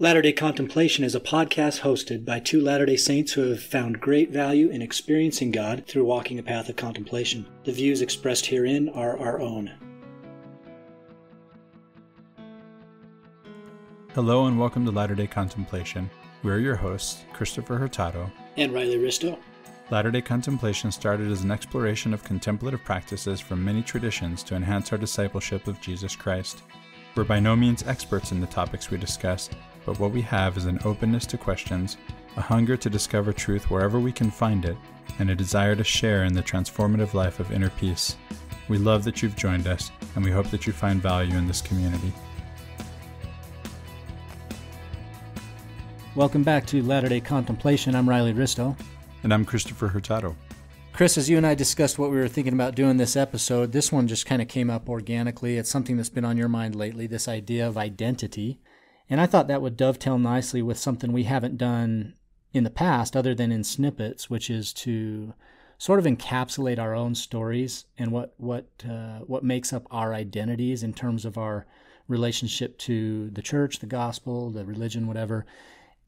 Latter-day Contemplation is a podcast hosted by two Latter-day Saints who have found great value in experiencing God through walking a path of contemplation. The views expressed herein are our own. Hello and welcome to Latter-day Contemplation. We're your hosts, Christopher Hurtado And Riley Risto. Latter-day Contemplation started as an exploration of contemplative practices from many traditions to enhance our discipleship of Jesus Christ. We're by no means experts in the topics we discuss, but what we have is an openness to questions, a hunger to discover truth wherever we can find it, and a desire to share in the transformative life of inner peace. We love that you've joined us, and we hope that you find value in this community. Welcome back to Latter-day Contemplation. I'm Riley Risto. And I'm Christopher Hurtado. Chris, as you and I discussed what we were thinking about doing this episode, this one just kind of came up organically. It's something that's been on your mind lately, this idea of identity. And I thought that would dovetail nicely with something we haven't done in the past other than in snippets, which is to sort of encapsulate our own stories and what makes up our identities in terms of our relationship to the church, the gospel, the religion, whatever,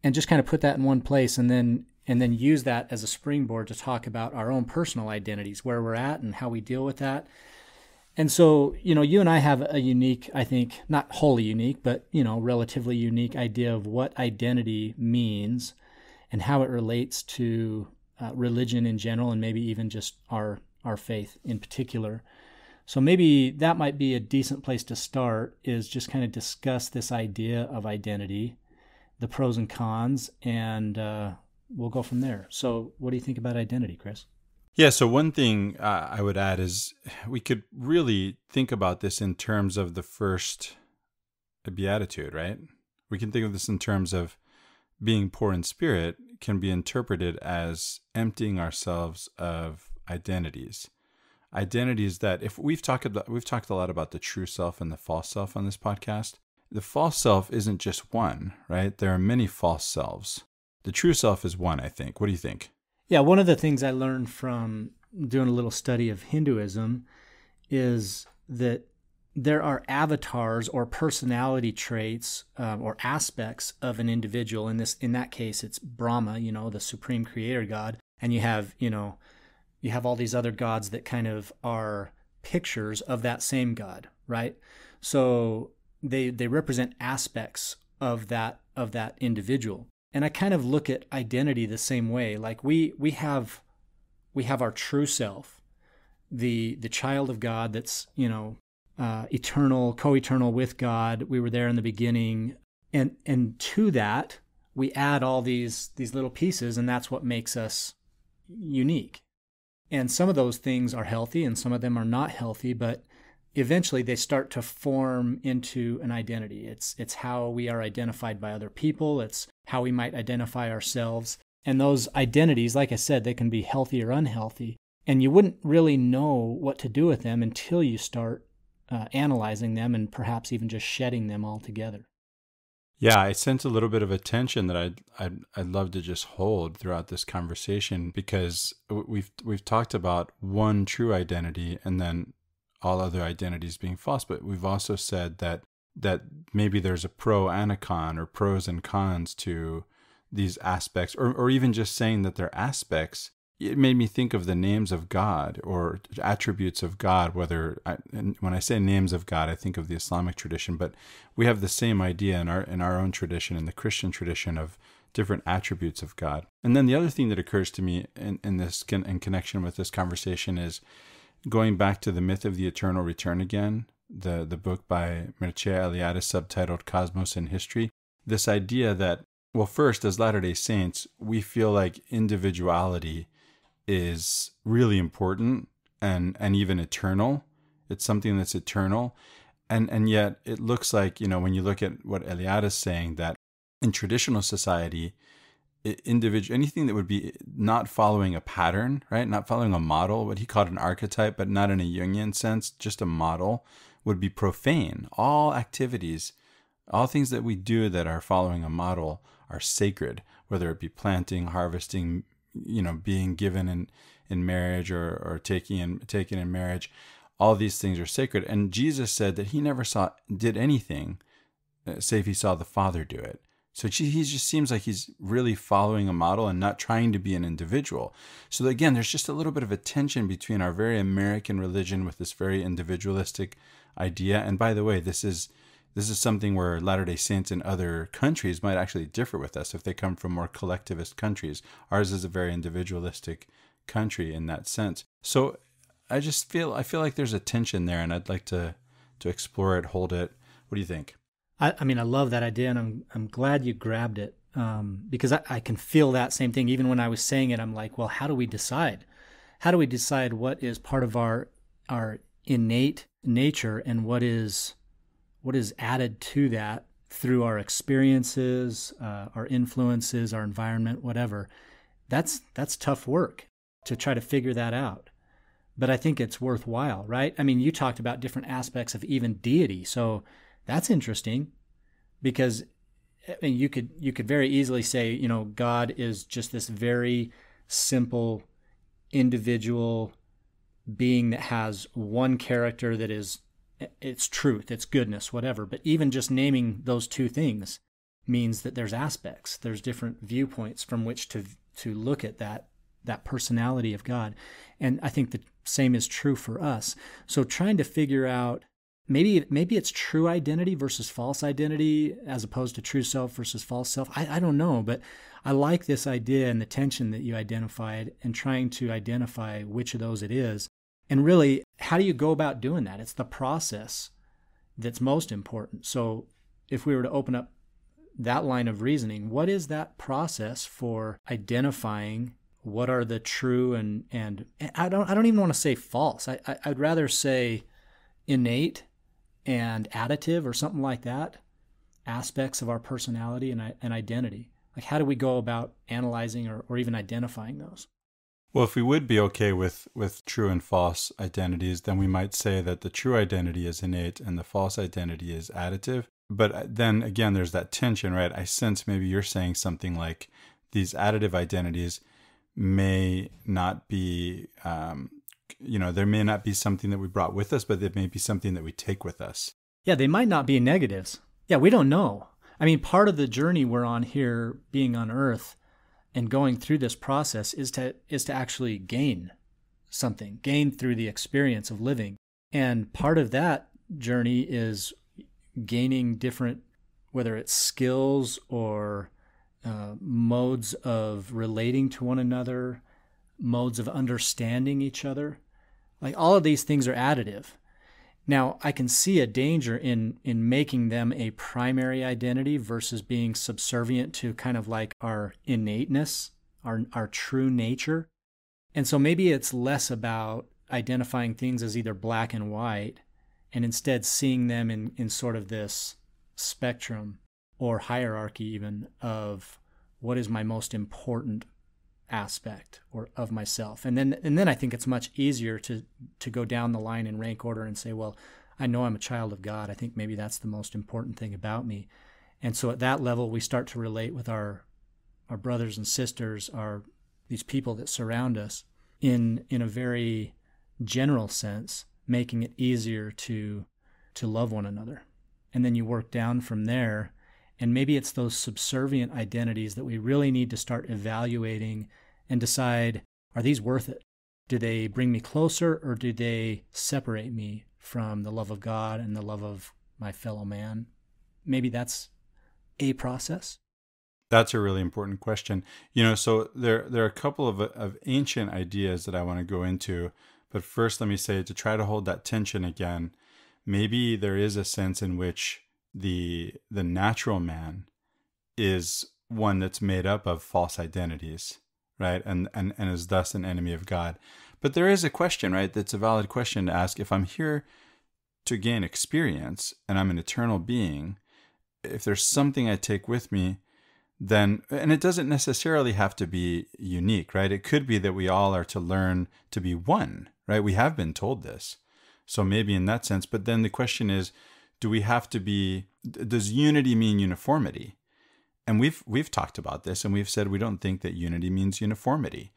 and just kind of put that in one place and then use that as a springboard to talk about our own personal identities, where we're at and how we deal with that. And so, you and I have a unique, I think, not wholly unique, but, relatively unique idea of what identity means and how it relates to religion in general and maybe even just our faith in particular. So maybe that might be a decent place to start, is just kind of discuss this idea of identity, the pros and cons, and we'll go from there. So what do you think about identity, Chris? Yeah, so one thing I would add is we could really think about this in terms of the first beatitude, right? We can think of this in terms of being poor in spirit can be interpreted as emptying ourselves of identities. Identities that, if we've talked a lot about the true self and the false self on this podcast. The false self isn't just one, right? There are many false selves. The true self is one, I think. What do you think? Yeah, one of the things I learned from doing a little study of Hinduism is that there are avatars or personality traits or aspects of an individual. In that case, it's Brahma, the supreme creator God, and you have all these other gods that kind of are pictures of that same God, right? So they represent aspects of that individual. And I kind of look at identity the same way. Like we have our true self, the child of God that's, eternal, co-eternal with God. We were there in the beginning. And to that, we add all these little pieces, and that's what makes us unique. And some of those things are healthy and some of them are not healthy, but eventually they start to form into an identity. It's how we are identified by other people. It's how we might identify ourselves. And those identities, like I said, they can be healthy or unhealthy. And you wouldn't really know what to do with them until you start analyzing them and perhaps even just shedding them altogether. Yeah, I sense a little bit of a tension that I'd love to just hold throughout this conversation, because we've talked about one true identity and then all other identities being false, but we've also said that maybe there's a pro and a con, or pros and cons to these aspects, or even just saying that they're aspects. It made me think of the names of God or attributes of God, and when I say names of God, I think of the Islamic tradition, but we have the same idea in our own tradition, in the Christian tradition, of different attributes of God. And then the other thing that occurs to me in connection with this conversation is going back to the myth of the eternal return again, the book by Mircea Eliade subtitled Cosmos and History. This idea that, well, first, as Latter-day Saints, we feel like individuality is really important and even eternal. It's something that's eternal. And yet it looks like, when you look at what Eliade is saying, that in traditional society, anything that would be not following a pattern, right? Not following a model, what he called an archetype, but not in a Jungian sense, just a model, would be profane. All activities, all things that we do that are following a model are sacred, whether it be planting, harvesting, being given in marriage or taking in marriage. All these things are sacred. And Jesus said that he never did anything save he saw the Father do it. So he just seems like he's really following a model and not trying to be an individual. So again, there's just a little bit of a tension between our very American religion with this very individualistic idea. And by the way, this is something where Latter-day Saints in other countries might actually differ with us if they come from more collectivist countries. Ours is a very individualistic country in that sense. So I feel like there's a tension there, and I'd like to explore it, hold it. What do you think? I mean, I love that idea, and I'm glad you grabbed it, because I can feel that same thing. Even when I was saying it, I'm like, well, how do we decide? How do we decide what is part of our innate nature and what is added to that through our experiences, our influences, our environment, whatever? That's tough work to try to figure that out. But I think it's worthwhile, right? I mean, you talked about different aspects of even deity, so that's interesting, because I mean, you could very easily say, God is just this very simple individual being that has one character that is it's truth, it's goodness, whatever. But even just naming those two things means that there's aspects, there's different viewpoints from which to look at that personality of God. And I think the same is true for us. So trying to figure out maybe it's true identity versus false identity as opposed to true self versus false self. I don't know, but I like this idea and the tension that you identified and trying to identify which of those it is. And really, how do you go about doing that? It's the process that's most important. So if we were to open up that line of reasoning, what is that process for identifying what are the true and I don't even want to say false. I'd rather say innate and additive or something like that, aspects of our personality and identity. Like, how do we go about analyzing or even identifying those? Well, if we would be okay with true and false identities, then we might say that the true identity is innate and the false identity is additive. But then again, there's that tension, right? I sense maybe you're saying something like these additive identities may not be, there may not be something that we brought with us, but it may be something that we take with us. Yeah, they might not be negatives. Yeah, we don't know. I mean, part of the journey we're on here, being on Earth and going through this process, is to actually gain something, gain through the experience of living. And part of that journey is gaining different, whether it's skills or modes of relating to one another, modes of understanding each other. Like, all of these things are additive. Now, I can see a danger in making them a primary identity versus being subservient to kind of like our innateness, our true nature. And so maybe it's less about identifying things as either black and white and instead seeing them in sort of this spectrum or hierarchy even of what is my most important aspect or of myself. And then I think it's much easier to go down the line in rank order and say, well, I know I'm a child of God. I think maybe that's the most important thing about me. And so at that level, we start to relate with our brothers and sisters, these people that surround us in a very general sense, making it easier to love one another. And then you work down from there. And maybe it's those subservient identities that we really need to start evaluating and decide, are these worth it? Do they bring me closer, or do they separate me from the love of God and the love of my fellow man? Maybe that's a process. That's a really important question. So there are a couple of ancient ideas that I want to go into. But first, let me say, to try to hold that tension again, maybe there is a sense in which the natural man is one that's made up of false identities, right? And is thus an enemy of God. But there is a question, right? That's a valid question to ask. If I'm here to gain experience and I'm an eternal being, if there's something I take with me, then, and it doesn't necessarily have to be unique, right? It could be that we all are to learn to be one, right? We have been told this. So maybe in that sense, but then the question is, do we have to be, does unity mean uniformity? And we've talked about this, and we've said we don't think that unity means uniformity.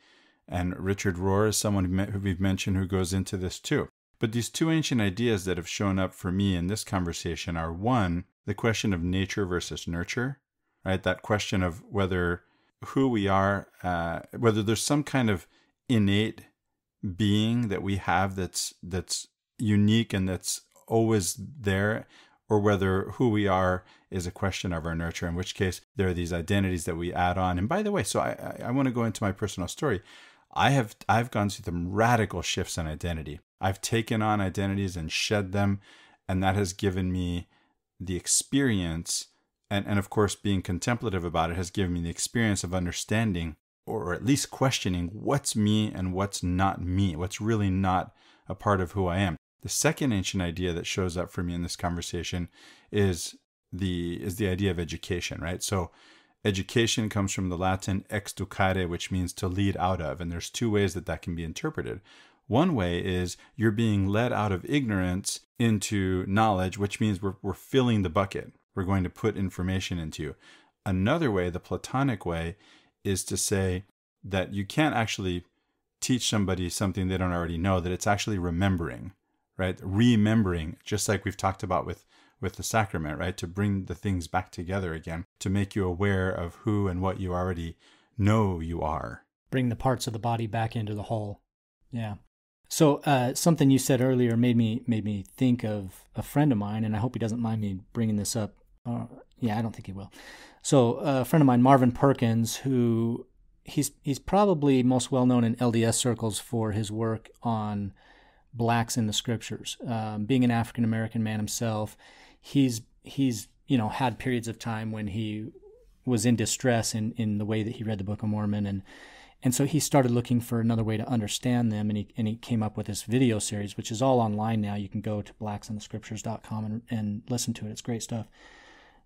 And Richard Rohr is someone who we've mentioned who goes into this too. But these two ancient ideas that have shown up for me in this conversation are, one, the question of nature versus nurture, right? That question of whether who we are, whether there's some kind of innate being that we have that's unique and that's always there, or whether who we are is a question of our nurture, in which case there are these identities that we add on. And by the way, so I want to go into my personal story. I've gone through some radical shifts in identity. I've taken on identities and shed them, and that has given me the experience, and of course being contemplative about it has given me the experience of understanding, or at least questioning, what's me and what's not me, what's really not a part of who I am. The second ancient idea that shows up for me in this conversation is the idea of education, right? So education comes from the Latin exducare, which means to lead out of. And there's two ways that can be interpreted. One way is you're being led out of ignorance into knowledge, which means we're filling the bucket. We're going to put information into you. Another way, the Platonic way, is to say that you can't actually teach somebody something they don't already know, that it's actually remembering, right? Remembering, just like we've talked about with the sacrament, right? To bring the things back together again, to make you aware of who and what you already know you are. Bring the parts of the body back into the whole. Yeah. So something you said earlier made me think of a friend of mine, and I hope he doesn't mind me bringing this up. Yeah, I don't think he will. So a friend of mine, Marvin Perkins, who he's probably most well known in LDS circles for his work on blacks in the scriptures. Being an African American man himself, he's had periods of time when he was in distress in the way that he read the Book of Mormon, and so he started looking for another way to understand them, and he came up with this video series, which is all online now. You can go to blacksinthescriptures.com and listen to it. It's great stuff.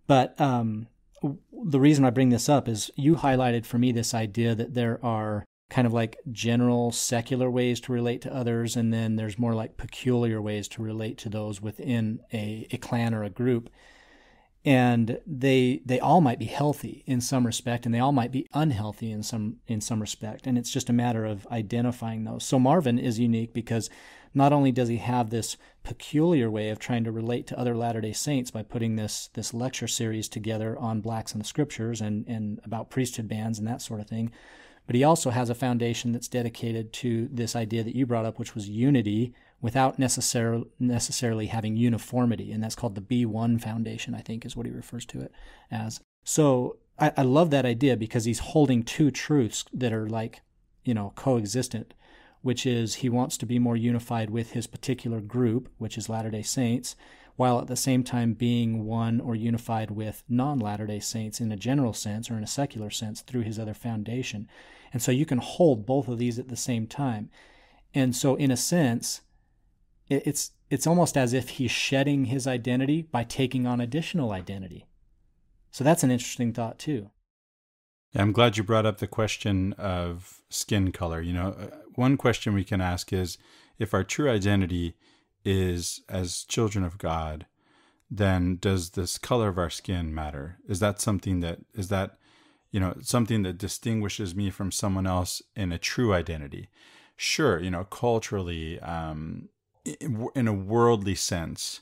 But the reason I bring this up is you highlighted for me this idea that there are kind of like general secular ways to relate to others, and then there's more like peculiar ways to relate to those within a clan or a group. And they all might be healthy in some respect, and they all might be unhealthy in some respect. And it's just a matter of identifying those. So Marvin is unique because not only does he have this peculiar way of trying to relate to other Latter-day Saints by putting this lecture series together on blacks in the scriptures and about priesthood bands and that sort of thing, but he also has a foundation that's dedicated to this idea that you brought up, which was unity without necessarily having uniformity. And that's called the B1 Foundation, I think is what he refers to it as. So I love that idea because he's holding two truths that are like, coexistent, which is he wants to be more unified with his particular group, which is Latter-day Saints, while at the same time being one or unified with non-Latter-day Saints in a general sense or in a secular sense through his other foundation. And so you can hold both of these at the same time. And so in a sense, it's almost as if he's shedding his identity by taking on additional identity. So that's an interesting thought too. Yeah, I'm glad you brought up the question of skin color. One question we can ask is, if our true identity is as children of God, then does this color of our skin matter? Is that something that something that distinguishes me from someone else in a true identity? Sure, culturally, in a worldly sense,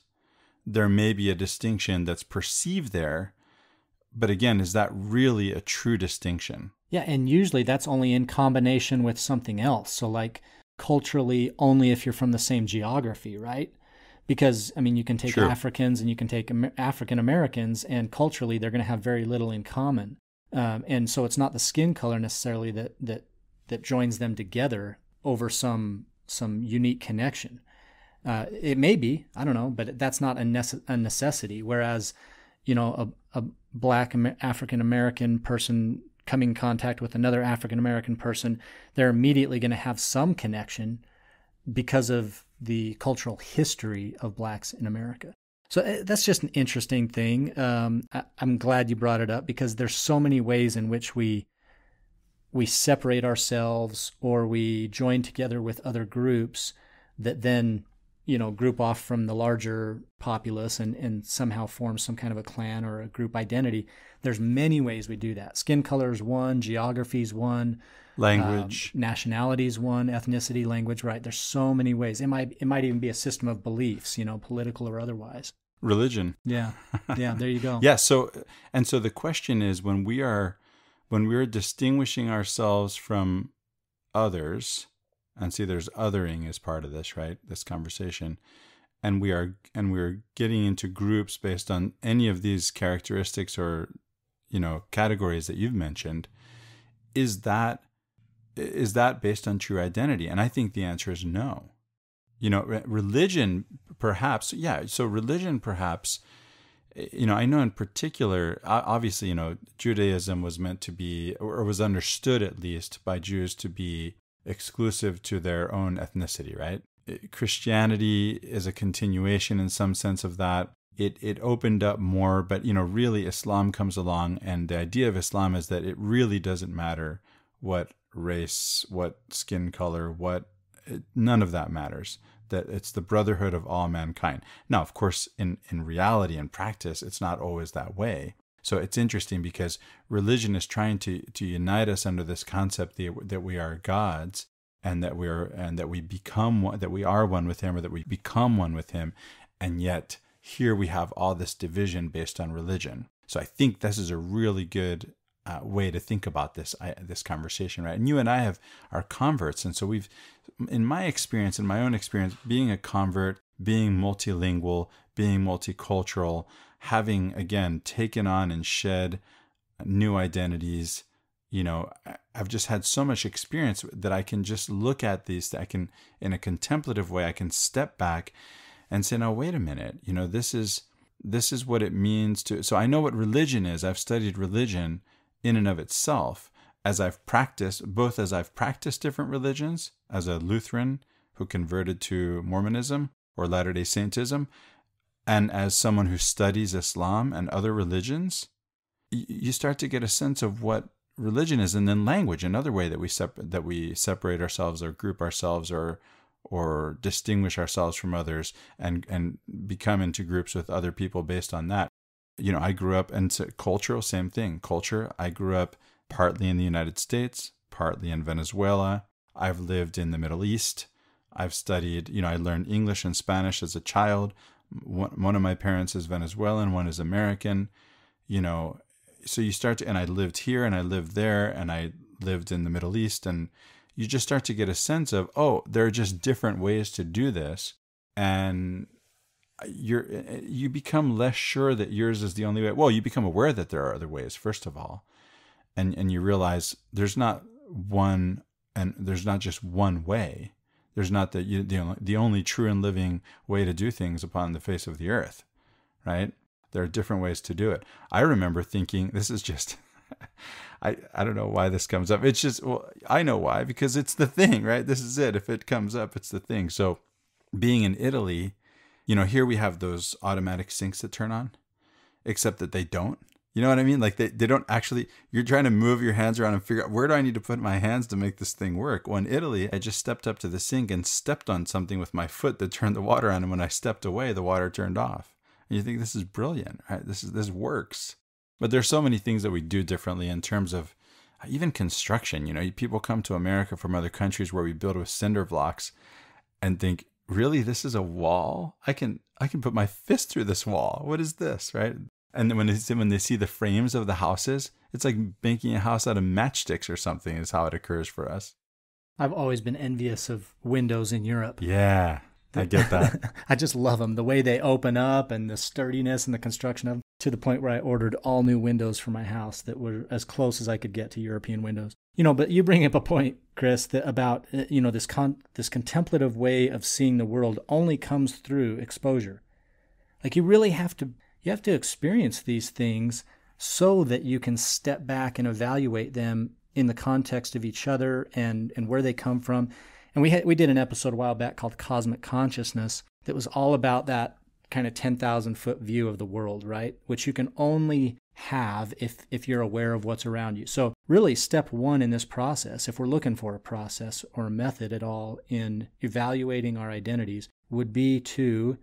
there may be a distinction that's perceived there, but again, is that really a true distinction? Yeah, and usually that's only in combination with something else. So like culturally, only if you're from the same geography, right? Because, you can take Africans and you can take African Americans, and culturally they're going to have very little in common. And so it's not the skin color necessarily that joins them together over some unique connection. It may be, I don't know, but that's not a necessity. Whereas, a black African American person coming in contact with another African American person, they're immediately going to have some connection because of the cultural history of blacks in America. So that's just an interesting thing. I'm glad you brought it up because there's so many ways in which we separate ourselves or we join together with other groups that then group off from the larger populace and somehow form some kind of a clan or a group identity. There's many ways we do that. Skin color is one, geography is one, language, nationality is one, ethnicity, language, right? There's so many ways. It might even be a system of beliefs, political or otherwise. Religion. Yeah. Yeah, there you go. Yeah. So the question is, when we're distinguishing ourselves from others, and see, there's othering as part of this, right? This conversation. And we're getting into groups based on any of these characteristics or, categories that you've mentioned. Is that based on true identity? And I think the answer is no. Religion, perhaps, yeah. So religion, perhaps, I know in particular, obviously, Judaism was meant to be, or was understood at least by Jews to be exclusive to their own ethnicity, right? Christianity is a continuation in some sense of that. It opened up more, but really Islam comes along, and the idea of Islam is that it really doesn't matter what race, what skin color, none of that matters. That it's the brotherhood of all mankind. Now, of course, in reality and practice, it's not always that way. So it's interesting because religion is trying to unite us under this concept that we are gods, and that we are one with Him, or that we become one with Him, and yet here we have all this division based on religion. So I think this is a really good way to think about this conversation, right? And you and I are converts, and so in my own experience, being a convert, being multilingual, being multicultural, having again taken on and shed new identities, I've just had so much experience that I can just look at these. I can, in a contemplative way, I can step back and say, "No, wait a minute. This is what it means to." So I know what religion is. I've studied religion in and of itself as I've practiced different religions, as a Lutheran who converted to Mormonism or Latter-day Saintism, and as someone who studies Islam and other religions. You start to get a sense of what religion is, and then language, another way that we separate ourselves or group ourselves or distinguish ourselves from others, and become into groups with other people based on that. I grew up, and cultural, same thing. Culture, I grew up partly in the United States, partly in Venezuela. I've lived in the Middle East. I've studied, I learned English and Spanish as a child. One of my parents is Venezuelan, one is American, so you start to, and I lived here and I lived there and I lived in the Middle East, and you just start to get a sense of, there are just different ways to do this. And you become less sure that yours is the only way. Well, you become aware that there are other ways, first of all. And you realize there's not one, and there's not just one way. There's not the only true and living way to do things upon the face of the earth, right? There are different ways to do it. I remember thinking, this is just, I don't know why this comes up. It's just, well, I know why, because it's the thing, right? This is it. If it comes up, it's the thing. So being in Italy, here we have those automatic sinks that turn on, except that they don't. You know what I mean? Like they don't actually, you're trying to move your hands around and figure out, where do I need to put my hands to make this thing work? Well, in Italy, I just stepped up to the sink and stepped on something with my foot that turned the water on. And when I stepped away, the water turned off. And you think, this is brilliant, right? This works. But there's so many things that we do differently in terms of even construction. People come to America from other countries where we build with cinder blocks and think, really, this is a wall? I can put my fist through this wall. What is this, right? And then when they see the frames of the houses, it's like making a house out of matchsticks or something is how it occurs for us. I've always been envious of windows in Europe. Yeah, I get that. I just love them. The way they open up and the sturdiness and the construction of them, to the point where I ordered all new windows for my house that were as close as I could get to European windows. But you bring up a point, Chris, that about, this contemplative way of seeing the world only comes through exposure. Like you really have to experience these things so that you can step back and evaluate them in the context of each other and where they come from. And we did an episode a while back called Cosmic Consciousness that was all about that kind of 10,000-foot view of the world, right? Which you can only have if you're aware of what's around you. So really step one in this process, if we're looking for a process or a method at all in evaluating our identities, would be to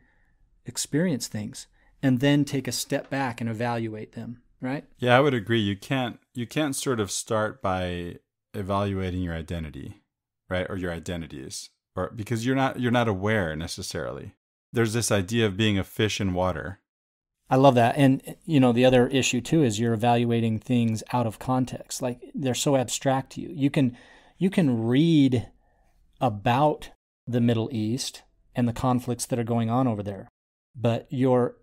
experience things and then take a step back and evaluate them, right? Yeah, I would agree. You can't sort of start by evaluating your identity, right? Or your identities, or because you're not aware necessarily. There's this idea of being a fish in water, I love that. And, the other issue too is you're evaluating things out of context. Like they're so abstract to you. You can read about the Middle East and the conflicts that are going on over there, but your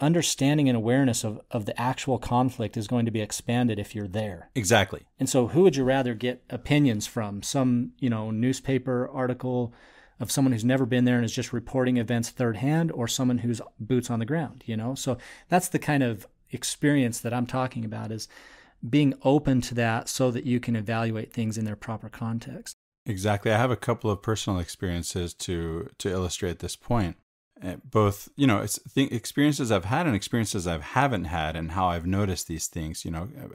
understanding and awareness of the actual conflict is going to be expanded if you're there. Exactly. And so who would you rather get opinions from? Some, newspaper article of someone who's never been there and is just reporting events third hand, or someone who's boots on the ground, So that's the kind of experience that I'm talking about, is being open to that so that you can evaluate things in their proper context. Exactly. I have a couple of personal experiences to illustrate this point. Both, it's experiences I've had and experiences I haven't had, and how I've noticed these things,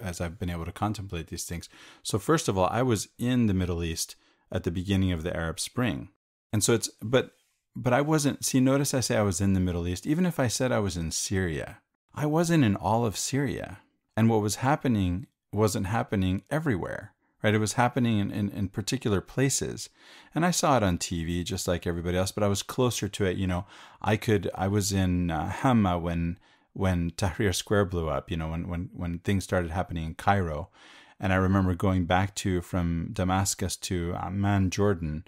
as I've been able to contemplate these things. So first of all, I was in the Middle East at the beginning of the Arab Spring. And so but I wasn't, notice I say I was in the Middle East. Even if I said I was in Syria, I wasn't in all of Syria. And what was happening wasn't happening everywhere. Right? It was happening in particular places. And I saw it on TV just like everybody else, but I was closer to it. I was in Hama when Tahrir Square blew up, when things started happening in Cairo. And I remember going back from Damascus to Amman, Jordan,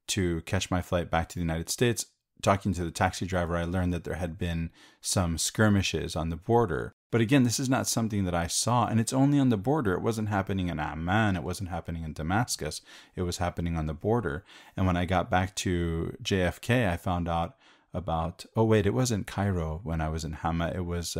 to catch my flight back to the United States. Talking to the taxi driver, I learned that there had been some skirmishes on the border. But again, this is not something that I saw, and it's only on the border. It wasn't happening in Amman. It wasn't happening in Damascus. It was happening on the border. And when I got back to JFK, I found out about, it wasn't Cairo when I was in Hama. It was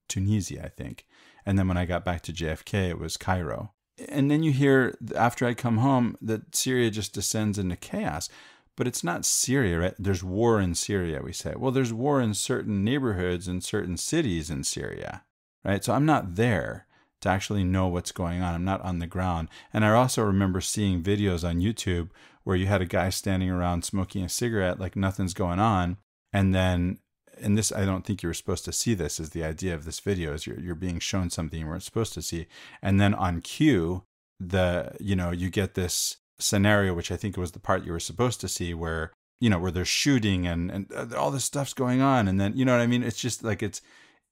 Tunisia, I think. And then when I got back to JFK, it was Cairo. And then you hear, after I come home, that Syria just descends into chaos. But it's not Syria, right? There's war in Syria, we say. Well, there's war in certain neighborhoods and certain cities in Syria, right? So I'm not there to actually know what's going on. I'm not on the ground. And I also remember seeing videos on YouTube where you had a guy standing around smoking a cigarette like nothing's going on. And then, and this, I don't think you were supposed to see this, is the idea of this video, is you're being shown something you weren't supposed to see. And then on cue, you get this scenario, which I think was the part you were supposed to see, where they're shooting and all this stuff's going on, and then what I mean. It's just like it's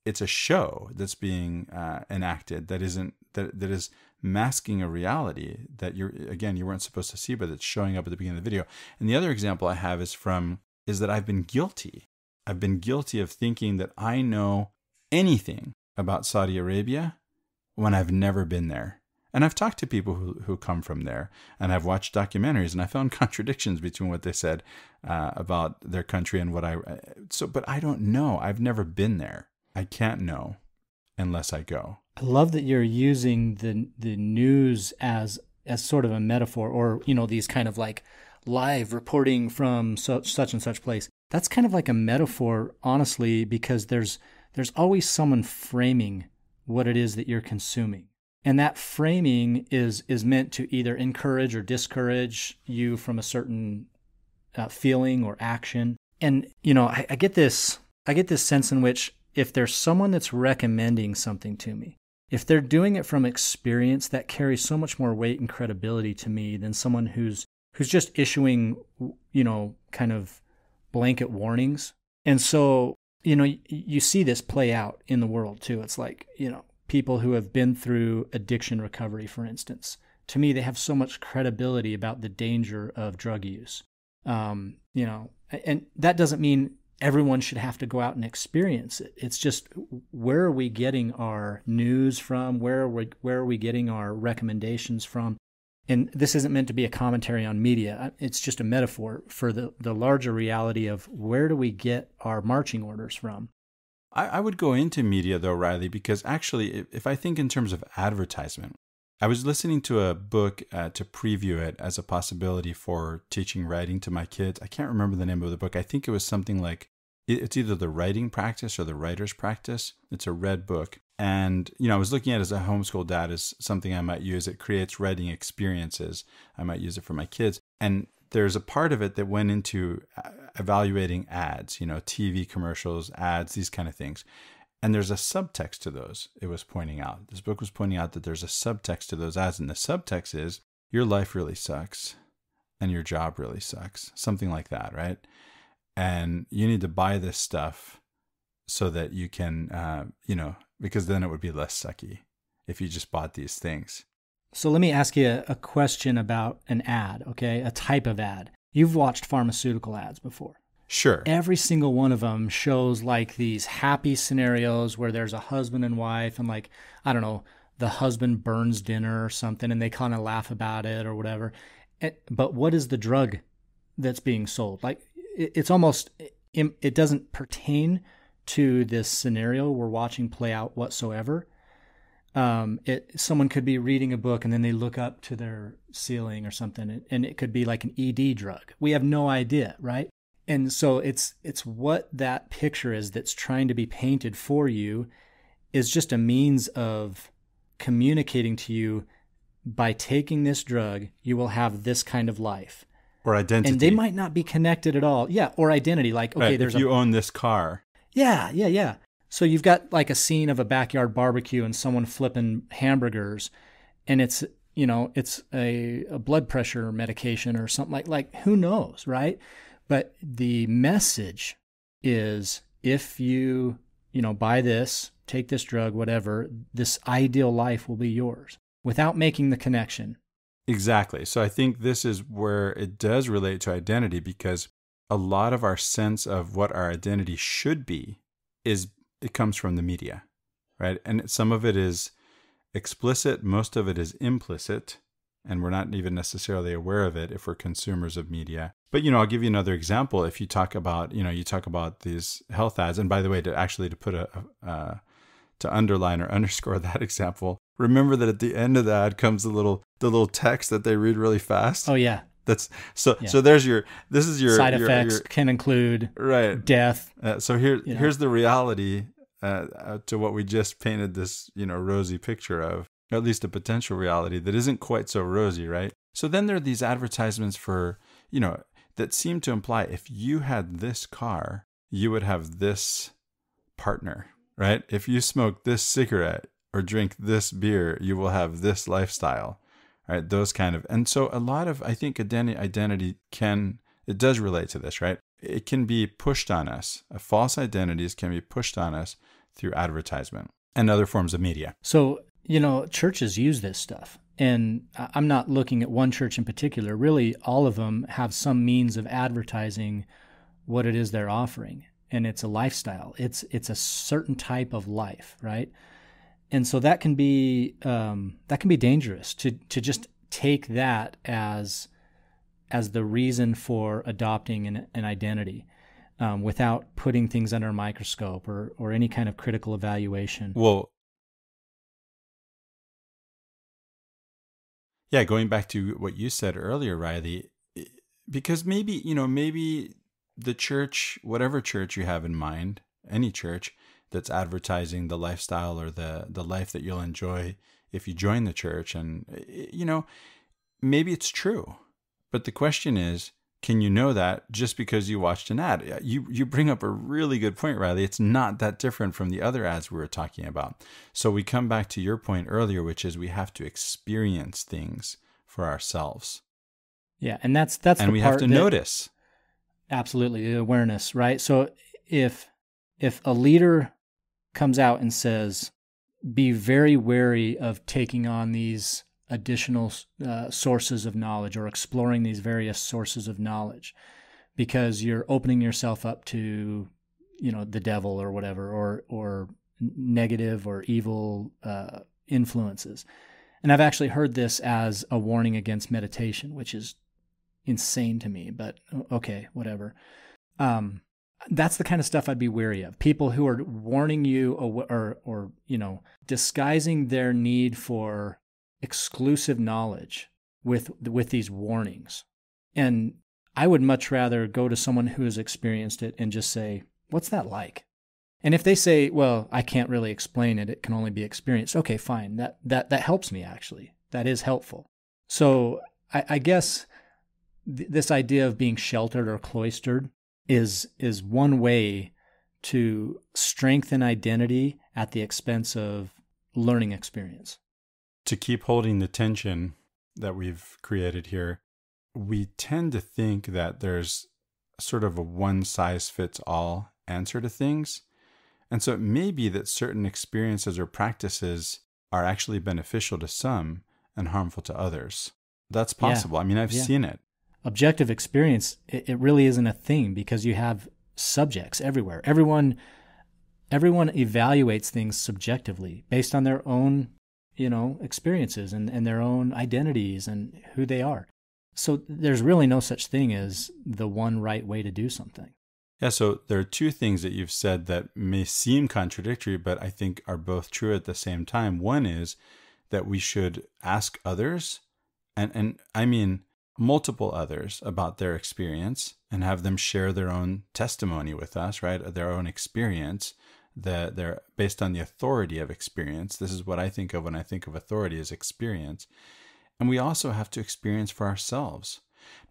a show that's being enacted that is masking a reality that you weren't supposed to see, but it's showing up at the beginning of the video. And the other example I have is that I've been guilty. I've been guilty of thinking that I know anything about Saudi Arabia when I've never been there. And I've talked to people who come from there, and I've watched documentaries, and I found contradictions between what they said about their country and but I don't know. I've never been there. I can't know unless I go. I love that you're using the news as sort of a metaphor, or, these kind of like live reporting from such and such place. That's kind of like a metaphor, honestly, because there's always someone framing what it is that you're consuming. And that framing is meant to either encourage or discourage you from a certain feeling or action. And, I get this sense in which if there's someone that's recommending something to me, if they're doing it from experience, that carries so much more weight and credibility to me than someone who's just issuing, kind of blanket warnings. And so, you see this play out in the world too. It's like, people who have been through addiction recovery, for instance, to me, they have so much credibility about the danger of drug use. And that doesn't mean everyone should have to go out and experience it. It's just, where are we getting our news from? Where are we getting our recommendations from? And this isn't meant to be a commentary on media. It's just a metaphor for the larger reality of, where do we get our marching orders from? I would go into media, though, Riley, because actually, if I think in terms of advertisement, I was listening to a book to preview it as a possibility for teaching writing to my kids. I can't remember the name of the book. I think it was something like, it's either the writing practice or the writer's practice. It's a red book. And, I was looking at it as a homeschool dad as something I might use. It creates writing experiences. I might use it for my kids. And there's a part of it that went into evaluating ads, TV commercials, ads, these kind of things. And there's a subtext to those, it was pointing out. This book was pointing out that there's a subtext to those ads. And the subtext is, your life really sucks and your job really sucks. Something like that, right? And you need to buy this stuff so that you can, because then it would be less sucky if you just bought these things. So let me ask you a question about an ad, okay? A type of ad. You've watched pharmaceutical ads before. Sure. Every single one of them shows like these happy scenarios where there's a husband and wife and like, I don't know, the husband burns dinner or something and they kind of laugh about it or whatever. But what is the drug that's being sold? Like it's almost, it doesn't pertain to this scenario we're watching play out whatsoever. Someone could be reading a book and then they look up to their ceiling or something and it could be like an ED drug. We have no idea, right? And so it's what that picture is that's trying to be painted for you is just a means of communicating to you, by taking this drug, you will have this kind of life. Or identity. And they might not be connected at all. Yeah, or identity. Like, okay, right. If you own this car. Yeah. So you've got like a scene of a backyard barbecue and someone flipping hamburgers, and it's a blood pressure medication or something like who knows, right? But the message is if you buy this, take this drug, whatever, this ideal life will be yours without making the connection. Exactly. So I think this is where it does relate to identity, because a lot of our sense of what our identity should be it comes from the media, right? And some of it is explicit, most of it is implicit, and we're not even necessarily aware of it if we're consumers of media. But, I'll give you another example. If you talk about, you talk about these health ads, and by the way, to put to underline or underscore that example, remember that at the end of the ad comes the little text that they read really fast. Oh yeah. So this is your side effects can include right death. So here's the reality to what we just painted this rosy picture of, or at least a potential reality that isn't quite so rosy, right? So then there are these advertisements for that seem to imply if you had this car, you would have this partner, right? If you smoke this cigarette or drink this beer, you will have this lifestyle. Right, those kind of, and so a lot of, I think, identity it does relate to this, right? It can be pushed on us. False identities can be pushed on us through advertisement and other forms of media. So, churches use this stuff, and I'm not looking at one church in particular. Really, all of them have some means of advertising what it is they're offering, and it's a lifestyle. It's a certain type of life, right? And so that can be dangerous to just take that as the reason for adopting an identity without putting things under a microscope or any kind of critical evaluation. Well, yeah, going back to what you said earlier, Riley, because maybe the church, whatever church you have in mind, any church that's advertising the lifestyle or the life that you'll enjoy if you join the church. And, maybe it's true. But the question is, can you know that just because you watched an ad? You bring up a really good point, Riley. It's not that different from the other ads we were talking about. So we come back to your point earlier, which is we have to experience things for ourselves. Yeah, and that's and we have to notice. Absolutely, the awareness, right? So if a leader comes out and says, be very wary of taking on these additional sources of knowledge or exploring these various sources of knowledge, because you're opening yourself up to, the devil or whatever, or negative or evil influences. And I've actually heard this as a warning against meditation, which is insane to me, but okay, whatever. That's the kind of stuff I'd be wary of. People who are warning you or disguising their need for exclusive knowledge with these warnings. And I would much rather go to someone who has experienced it and just say, what's that like? And if they say, well, I can't really explain it, it can only be experienced. Okay, fine. That helps me, actually. That is helpful. So I guess this idea of being sheltered or cloistered is one way to strengthen identity at the expense of learning experience. To keep holding the tension that we've created here, we tend to think that there's sort of a one-size-fits-all answer to things. And so it may be that certain experiences or practices are actually beneficial to some and harmful to others. That's possible. I mean, I've seen it. Objective experience, it really isn't a thing because you have subjects everywhere. Everyone evaluates things subjectively based on their own, experiences and their own identities and who they are. So there's really no such thing as the one right way to do something. Yeah, so there are two things that you've said that may seem contradictory, but I think are both true at the same time. One is that we should ask others, and I mean multiple others, about their experience and have them share their own testimony with us, right? Their own experience, they're based on the authority of experience. This is what I think of when I think of authority as experience. And we also have to experience for ourselves.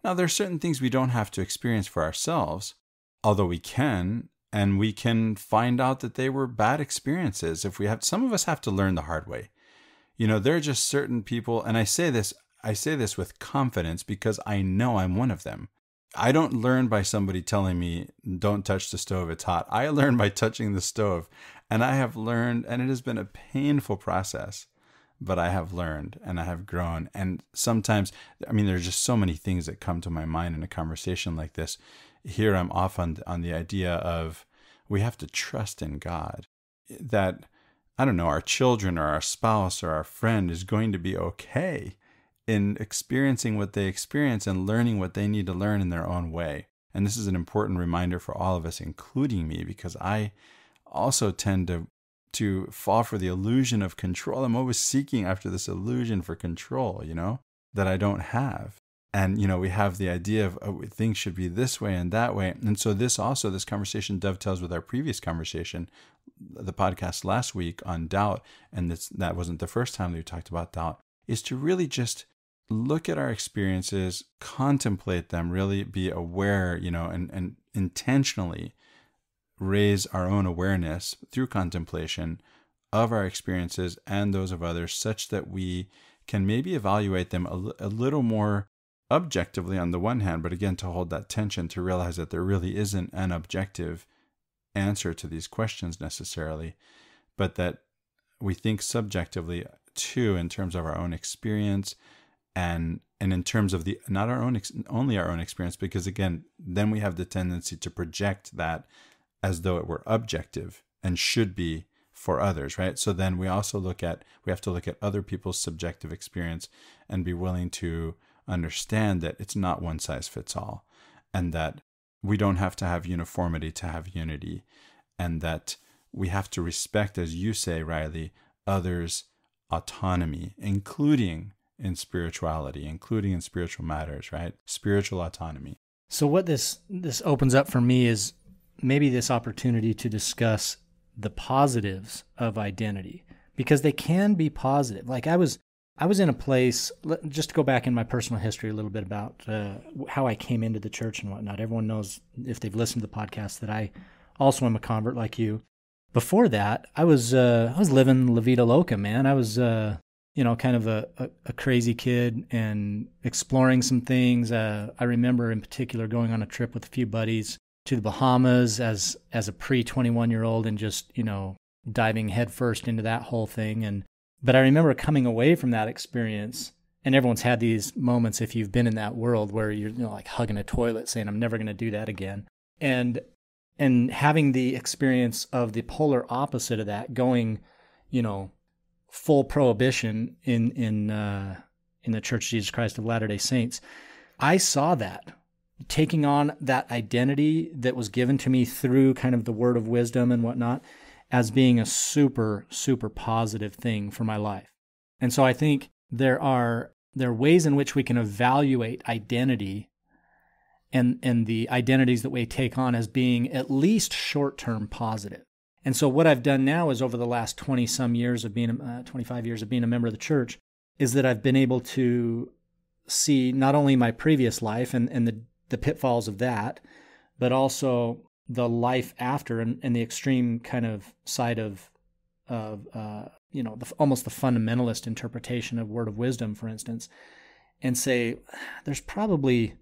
Now, there are certain things we don't have to experience for ourselves, although we can, and we can find out that they were bad experiences. If we have, some of us have to learn the hard way. There are just certain people, and I say this with confidence because I know I'm one of them. I don't learn by somebody telling me, don't touch the stove, it's hot. I learn by touching the stove. And I have learned, and it has been a painful process, but I have learned and I have grown. And sometimes, there's just so many things that come to my mind in a conversation like this. Here I'm off on the idea of we have to trust in God that, our children or our spouse or our friend is going to be okay in experiencing what they experience and learning what they need to learn in their own way. And this is an important reminder for all of us, including me, because I also tend to fall for the illusion of control. I'm always seeking after this illusion for control, that I don't have. And, we have the idea of things should be this way and that way. And so this conversation dovetails with our previous conversation, the podcast last week on doubt. And that wasn't the first time that we talked about doubt, is to really just look at our experiences, contemplate them, really be aware, and intentionally raise our own awareness through contemplation of our experiences and those of others, such that we can maybe evaluate them a little more objectively on the one hand, but again, to hold that tension, to realize that there really isn't an objective answer to these questions necessarily, but that we think subjectively too, in terms of our own experience and in terms of not our own, only our own experience, because again, then we have the tendency to project that as though it were objective and should be for others, right? So then we have to look at other people's subjective experience and be willing to understand that it's not one size fits all, and that we don't have to have uniformity to have unity, and that we have to respect, as you say, Riley, others' autonomy, including in spirituality, including in spiritual matters, right? Spiritual autonomy. So what this opens up for me is maybe this opportunity to discuss the positives of identity, because they can be positive. Like I was in a place, just to go back in my personal history a little bit about how I came into the church and whatnot. Everyone knows, if they've listened to the podcast, that I also am a convert like you. Before that, I was living La Vida Loca, man. I was, kind of a crazy kid and exploring some things. I remember in particular going on a trip with a few buddies to the Bahamas as a pre-21-year-old and just, diving headfirst into that whole thing. But I remember coming away from that experience, and everyone's had these moments if you've been in that world where you're like hugging a toilet saying, I'm never going to do that again. And having the experience of the polar opposite of that, going, full prohibition in the Church of Jesus Christ of Latter-day Saints. I saw that, taking on that identity that was given to me through kind of the word of wisdom and whatnot, as being a super, super positive thing for my life. And so I think there are ways in which we can evaluate identity and the identities that we take on as being at least short-term positive. And so what I've done now is, over the last 25 years of being a member of the church, is that I've been able to see not only my previous life and the pitfalls of that, but also the life after and the extreme kind of side of almost the fundamentalist interpretation of word of wisdom, for instance, and say there's probably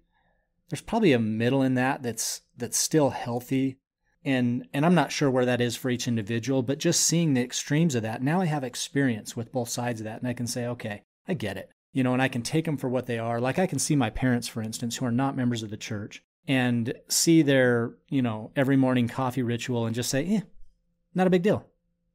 a middle in that's still healthy, And I'm not sure where that is for each individual, but just seeing the extremes of that, now I have experience with both sides of that, and I can say, okay, I get it. And I can take them for what they are. Like I can see my parents, for instance, who are not members of the church, and see their, every morning coffee ritual and just say, not a big deal.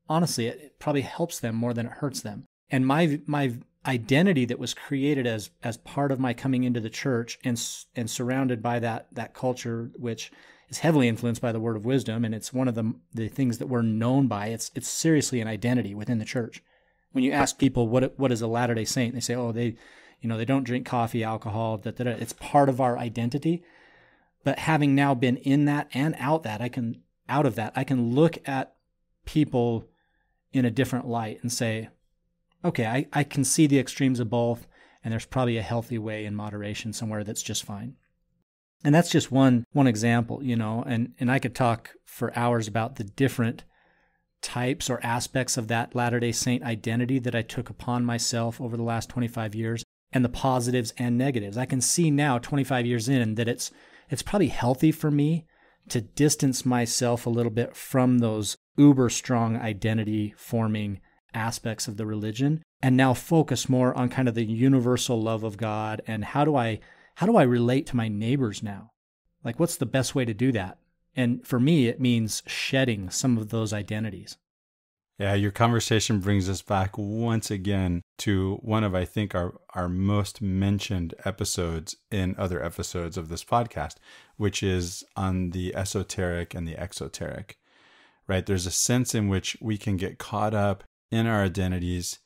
Honestly, it probably helps them more than it hurts them. And my identity that was created as part of my coming into the church and surrounded by that culture, which is heavily influenced by the word of wisdom, and it's one of the things that we're known by. It's seriously an identity within the church. When you ask people what is a Latter-day Saint, they say, oh, they don't drink coffee, alcohol, It's part of our identity. But having now been in that and out of that, I can look at people in a different light and say, okay, I can see the extremes of both, and there's probably a healthy way in moderation somewhere that's just fine. And that's just one example, and I could talk for hours about the different types or aspects of that Latter-day Saint identity that I took upon myself over the last 25 years, and the positives and negatives. I can see now, 25 years in, that it's probably healthy for me to distance myself a little bit from those uber strong identity forming aspects of the religion, and now focus more on kind of the universal love of God and how do I relate to my neighbors now? Like, what's the best way to do that? And for me, it means shedding some of those identities. Yeah, your conversation brings us back once again to one of, I think, our most mentioned episodes in other episodes of this podcast, which is on the esoteric and the exoteric, right? There's a sense in which we can get caught up in our identities,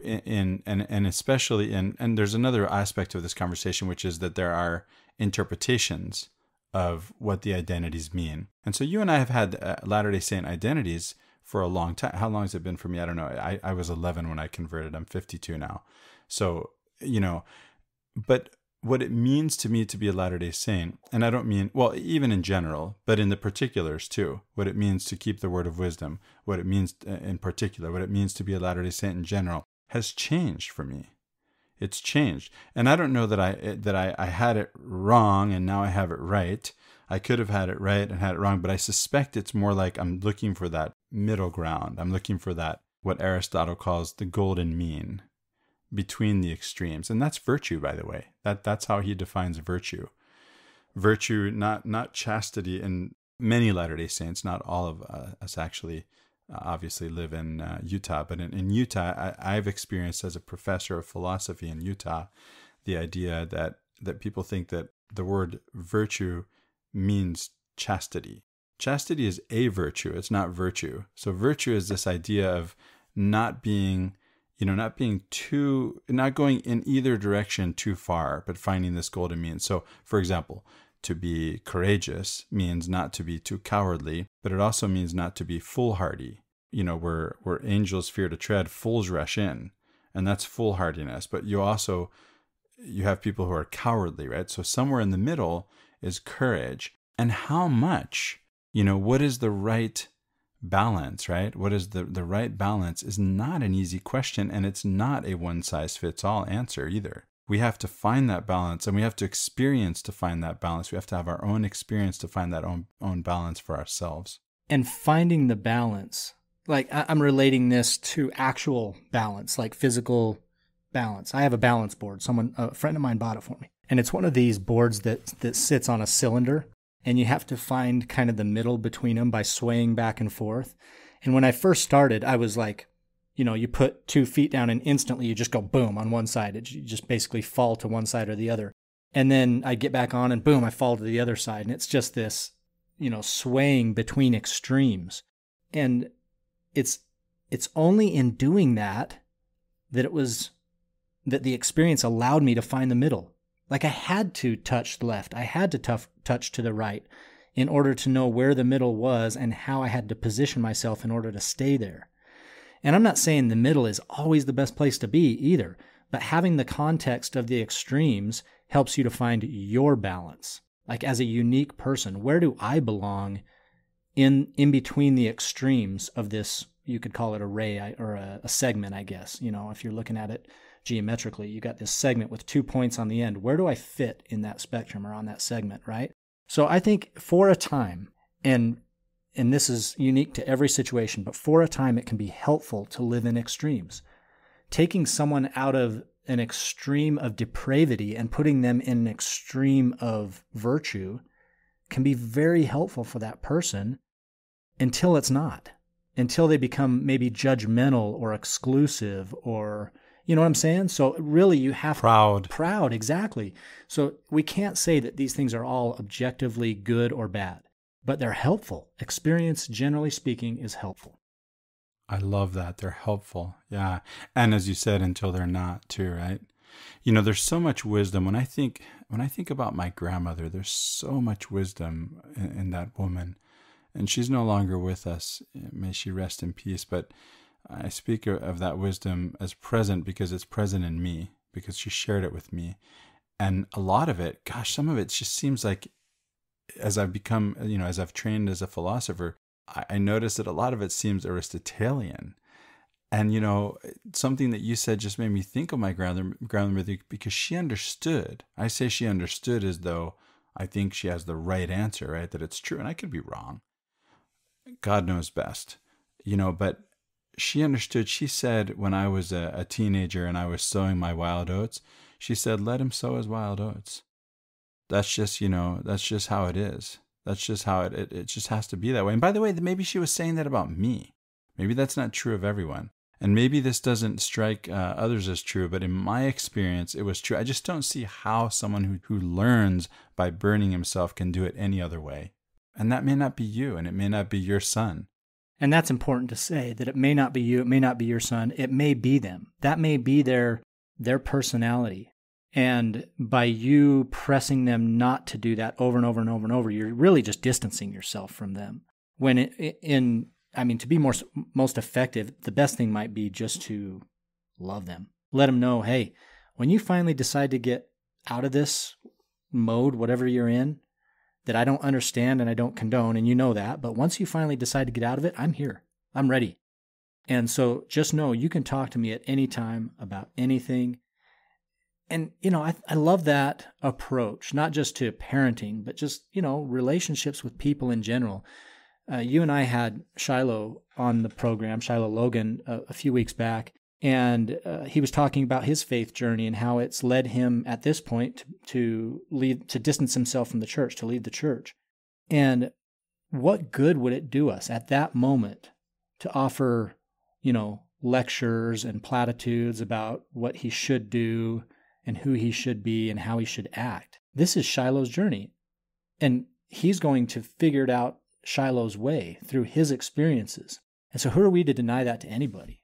and especially and there's another aspect of this conversation, which is that there are interpretations of what the identities mean. And so you and I have had Latter-day Saint identities for a long time. How long has it been for me? I don't know. I was 11 when I converted. I'm 52 now. So, but what it means to me to be a Latter-day Saint, and I don't mean, well, even in general, but in the particulars too, what it means to keep the word of wisdom, what it means in particular, what it means to be a Latter-day Saint in general, has changed for me. It's changed. And I don't know that I had it wrong and now I have it right. I could have had it right and had it wrong, but I suspect it's more like I'm looking for that middle ground. I'm looking for that, what Aristotle calls the golden mean, between the extremes. And that's virtue, by the way. That's how he defines virtue. Virtue, not chastity. And many Latter-day Saints, not all of us actually, obviously live in Utah. But in Utah, I've experienced as a professor of philosophy in Utah, the idea that people think that the word virtue means chastity. Chastity is a virtue. It's not virtue. So virtue is this idea of not going in either direction too far, but finding this golden mean. So, for example, to be courageous means not to be too cowardly, but it also means not to be foolhardy. Where angels fear to tread, fools rush in, and that's foolhardiness. But you have people who are cowardly, right? So somewhere in the middle is courage. And how much, what is the right balance, right? What is the right balance is not an easy question, and it's not a one-size-fits-all answer either. We have to find that balance, and we have to experience to find that balance. We have to have our own experience to find that own balance for ourselves. And finding the balance, like I'm relating this to actual balance, like physical balance. I have a balance board. A friend of mine bought it for me. And it's one of these boards that sits on a cylinder, and you have to find kind of the middle between them by swaying back and forth. And when I first started, I was like, you put 2 feet down and instantly you just go boom on one side. You just basically fall to one side or the other. And then I get back on and boom, I fall to the other side. And it's just this, swaying between extremes. And it's only in doing that that the experience allowed me to find the middle. Like I had to touch the left. I had to touch to the right in order to know where the middle was and how I had to position myself in order to stay there. And I'm not saying the middle is always the best place to be either, but having the context of the extremes helps you to find your balance. Like as a unique person, where do I belong in between the extremes of this, you could call it a ray or a segment, I guess. If you're looking at it geometrically, you got this segment with 2 points on the end. Where do I fit in that spectrum or on that segment, right? So I think for a time, and and this is unique to every situation, but for a time it can be helpful to live in extremes. Taking someone out of an extreme of depravity and putting them in an extreme of virtue can be very helpful for that person until it's not, until they become maybe judgmental or exclusive or, you know what I'm saying? So really you have Proud, exactly. So we can't say that these things are all objectively good or bad, but they're helpful. Experience, generally speaking, is helpful. I love that. They're helpful. Yeah. And as you said, until they're not too, right? You know, there's so much wisdom. When I think about my grandmother, there's so much wisdom in that woman. And she's no longer with us. May she rest in peace. But I speak of that wisdom as present because it's present in me, because she shared it with me. And a lot of it, gosh, some of it just seems like as I've become, as I've trained as a philosopher, I noticed that a lot of it seems Aristotelian. And, something that you said just made me think of my grandmother because she understood. I say she understood as though I think she has the right answer, right? That it's true. And I could be wrong. God knows best, but she understood. She said when I was a teenager and I was sowing my wild oats, she said, let him sow his wild oats. That's just, that's just how it is. That's just how it just has to be that way. And by the way, maybe she was saying that about me. Maybe that's not true of everyone. And maybe this doesn't strike others as true, but in my experience, it was true. I just don't see how someone who learns by burning himself can do it any other way. And that may not be you, and it may not be your son. And that's important to say, that it may not be you, it may not be your son, it may be them. That may be their personality. And by you pressing them not to do that over and over and over and over, you're really just distancing yourself from them. When to be most effective, the best thing might be just to love them. Let them know, hey, when you finally decide to get out of this mode, whatever you're in, that I don't understand and I don't condone, and you know that, but once you finally decide to get out of it, I'm here. I'm ready. And so just know you can talk to me at any time about anything. And, I love that approach, not just to parenting, but just, relationships with people in general. You and I had Shiloh on the program, Shiloh Logan, a few weeks back, and he was talking about his faith journey and how it's led him at this point to distance himself from the church, to leave the church. And what good would it do us at that moment to offer, lectures and platitudes about what he should do and who he should be and how he should act? This is Shiloh's journey. And he's going to figure it out Shiloh's way through his experiences. And so who are we to deny that to anybody?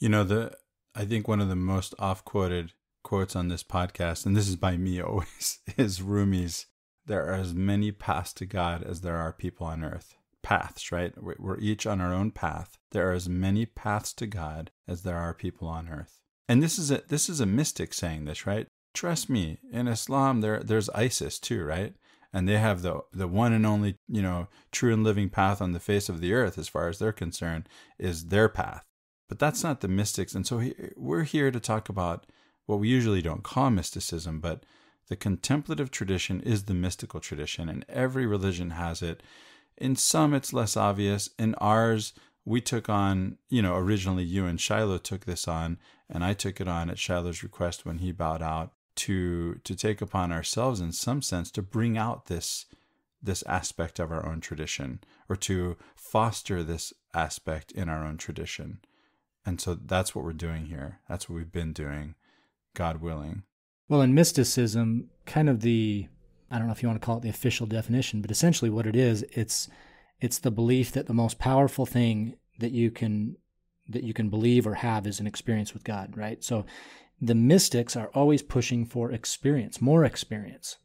I think one of the most oft-quoted quotes on this podcast, and this is by me always, is Rumi's, there are as many paths to God as there are people on earth. Paths, right? We're each on our own path. There are as many paths to God as there are people on earth. And this is a mystic saying this, right? Trust me, in Islam, there's ISIS too, right? And they have the one and only, true and living path on the face of the earth, as far as they're concerned, is their path. But that's not the mystics. And so we're here to talk about what we usually don't call mysticism, but the contemplative tradition is the mystical tradition, and every religion has it. In some, it's less obvious. In ours, we took on, originally you and Shiloh took this on, and I took it on at Shiloh's request when he bowed out, to take upon ourselves, in some sense, to bring out this aspect of our own tradition, or to foster this aspect in our own tradition. And so that's what we're doing here. That's what we've been doing, God willing. Well, in mysticism, kind of I don't know if you want to call it the official definition, but essentially what it is, it's the belief that the most powerful thing that you can believe or have is an experience with God, right? So the mystics are always pushing for experience, more experience.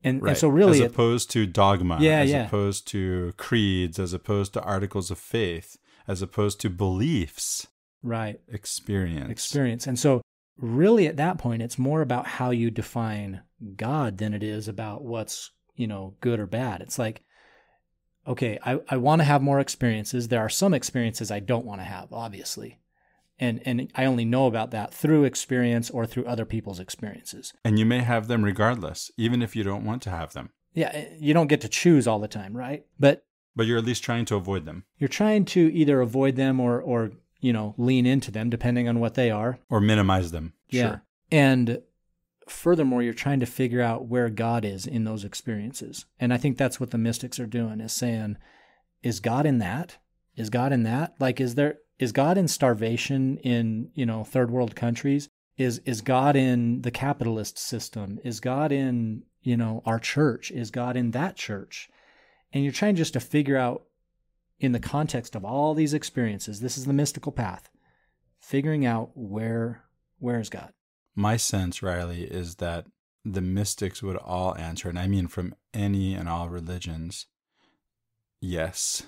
And so really... As opposed to dogma, opposed to creeds, as opposed to articles of faith, as opposed to beliefs. Right. Experience. And so really at that point, it's more about how you define God than it is about what's, good or bad. It's like, okay, I want to have more experiences. There are some experiences I don't want to have, obviously. And I only know about that through experience or through other people's experiences. And you may have them regardless, even if you don't want to have them. Yeah, you don't get to choose all the time, right? But But you're at least trying to avoid them. You're trying to either avoid them or lean into them, depending on what they are. Or minimize them. Yeah. Sure. And furthermore, you're trying to figure out where God is in those experiences. And I think that's what the mystics are doing, is saying, is God in that? Is God in that? Like, is God in starvation in, third world countries? Is God in the capitalist system? Is God in, our church? Is God in that church? And you're trying just to figure out, in the context of all these experiences, this is the mystical path, figuring out where is God. My sense, Riley, is that the mystics would all answer, and I mean from any and all religions, yes,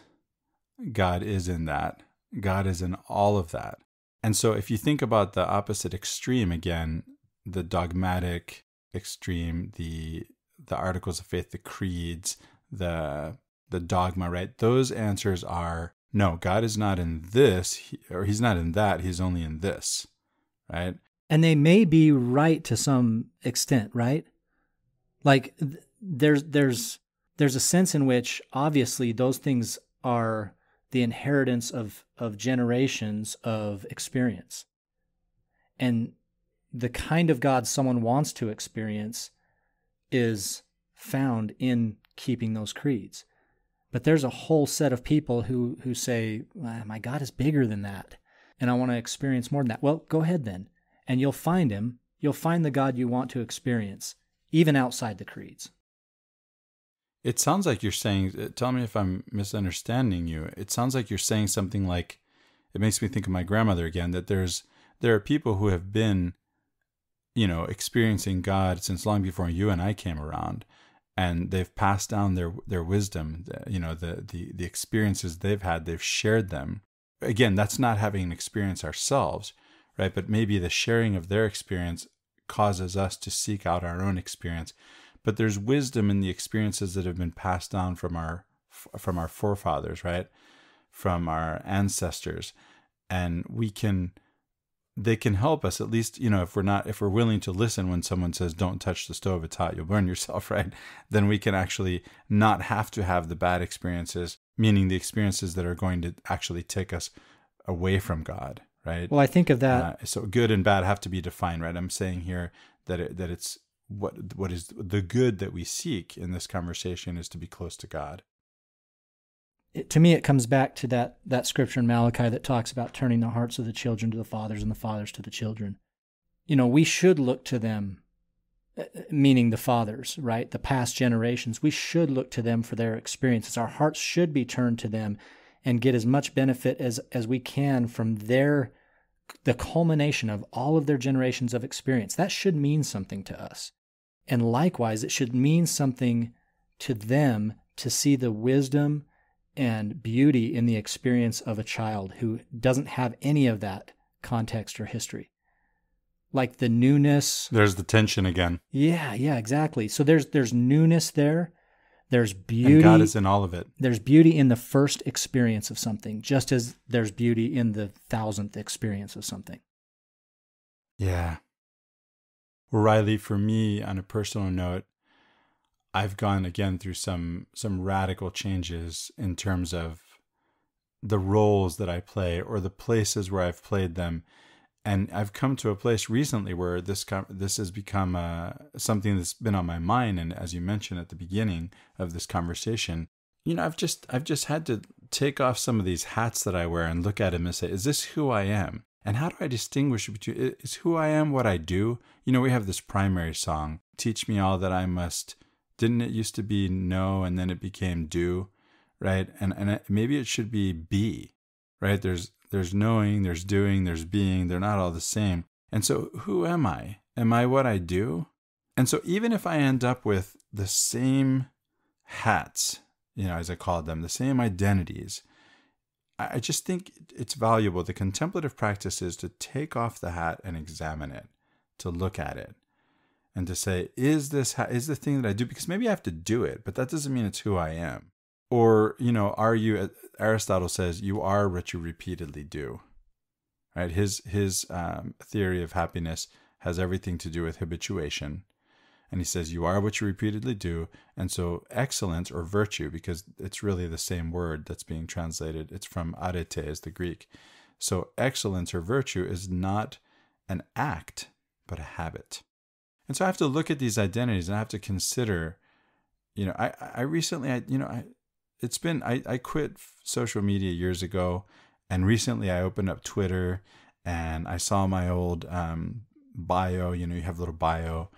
God is in that. God is in all of that. And so if you think about the opposite extreme again, the dogmatic extreme, the articles of faith, the creeds, the dogma, right? Those answers are, no, God is not in this, or he's not in that, he's only in this, right? And they may be right to some extent, right? Like there's a sense in which obviously those things are the inheritance of generations of experience. And the kind of God someone wants to experience is found in keeping those creeds. But there's a whole set of people who say, my God is bigger than that, and I want to experience more than that. Well, go ahead then, and you'll find him. You'll find the God you want to experience, even outside the creeds. It sounds like you're saying, tell me if I'm misunderstanding you. It sounds like you're saying something like, it makes me think of my grandmother again, that there are people who have been, experiencing God since long before you and I came around, and they've passed down their wisdom, the experiences they've had, they've shared them. Again, that's not having an experience ourselves, right? But maybe the sharing of their experience causes us to seek out our own experience. But there's wisdom in the experiences that have been passed down from our forefathers, right? From our ancestors. And they can help us, at least, if we're willing to listen when someone says, don't touch the stove, it's hot, you'll burn yourself, right? Then we can actually not have to have the bad experiences, meaning the experiences that are going to actually take us away from God, right? Well, I think of that. So good and bad have to be defined, right? I'm saying here that it's what is the good that we seek in this conversation is to be close to God. To me, it comes back to that scripture in Malachi that talks about turning the hearts of the children to the fathers and the fathers to the children. We should look to them, meaning the fathers, right? The past generations. We should look to them for their experiences. Our hearts should be turned to them and get as much benefit as we can from the culmination of all of their generations of experience. That should mean something to us. And likewise, it should mean something to them to see the wisdom and beauty in the experience of a child who doesn't have any of that context or history. Like the newness. There's the tension again. Yeah, exactly. So there's newness there. There's beauty. And God is in all of it. There's beauty in the first experience of something, just as there's beauty in the 1,000th experience of something. Yeah. Well, Riley, for me, on a personal note, I've gone again through some radical changes in terms of the roles that I play or the places where I've played them. And I've come to a place recently where this has become something that's been on my mind. And as you mentioned at the beginning of this conversation, I've just had to take off some of these hats that I wear and look at them and say, is this who I am? And how do I distinguish between, is who I am what I do? We have this primary song, Teach Me All That I Must. Didn't it used to be know and then it became do, right? And maybe it should be, right? There's knowing, there's doing, there's being. They're not all the same. And so who am I? Am I what I do? And so even if I end up with the same hats, as I call them, the same identities, I just think it's valuable. The contemplative practice is to take off the hat and examine it, to look at it, and to say, is the thing that I do? Because maybe I have to do it, but that doesn't mean it's who I am. Or, are you, Aristotle says, you are what you repeatedly do, right? His theory of happiness has everything to do with habituation. And he says, you are what you repeatedly do. And so excellence or virtue, because it's really the same word that's being translated. It's from arete, is the Greek. So excellence or virtue is not an act, but a habit. And so I have to look at these identities and I have to consider, I recently, I quit social media years ago. And recently I opened up Twitter and I saw my old bio, you have a little bio.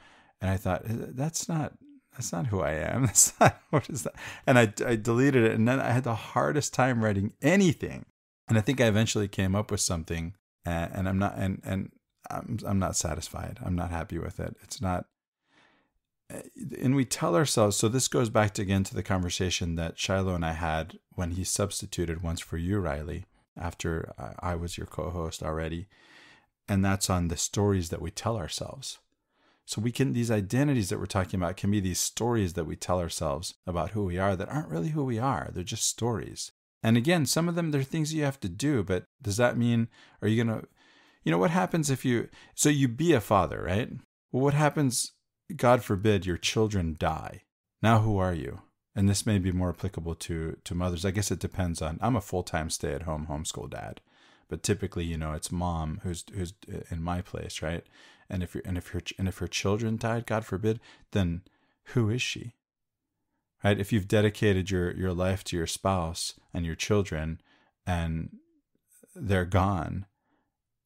And I thought, that's not who I am. That's not, what is that? And I deleted it. And then I had the hardest time writing anything. And I think I eventually came up with something, and I'm not satisfied. I'm not happy with it. It's not. And we tell ourselves, so this goes back again to the conversation that Shiloh and I had when he substituted once for you, Riley, after I was your co-host already. And that's on the stories that we tell ourselves. So these identities that we're talking about can be these stories that we tell ourselves about who we are that aren't really who we are. They're just stories. And again, some of them, they're things you have to do, but does that mean, are you going to, what happens if you be a father, right? Well, what happens, God forbid, your children die? Now who are you? And this may be more applicable to mothers. I guess it depends on, I'm a full-time stay-at-home homeschool dad, but typically, it's mom who's in my place, right? And if her children died, God forbid, then who is she? Right? If you've dedicated your life to your spouse and your children and they're gone,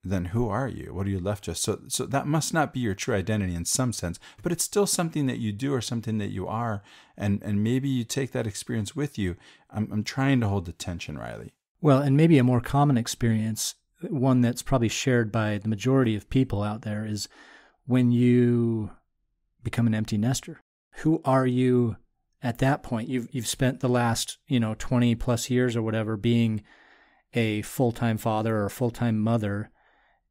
then who are you? What are you left with? So that must not be your true identity in some sense, but it's still something that you do or something that you are. And maybe you take that experience with you. I'm trying to hold the tension, Riley. Well, and maybe a more common experience, one that's probably shared by the majority of people out there, is when you become an empty nester. Who are you at that point? You've spent the last 20 plus years or whatever being a full-time father or a full-time mother,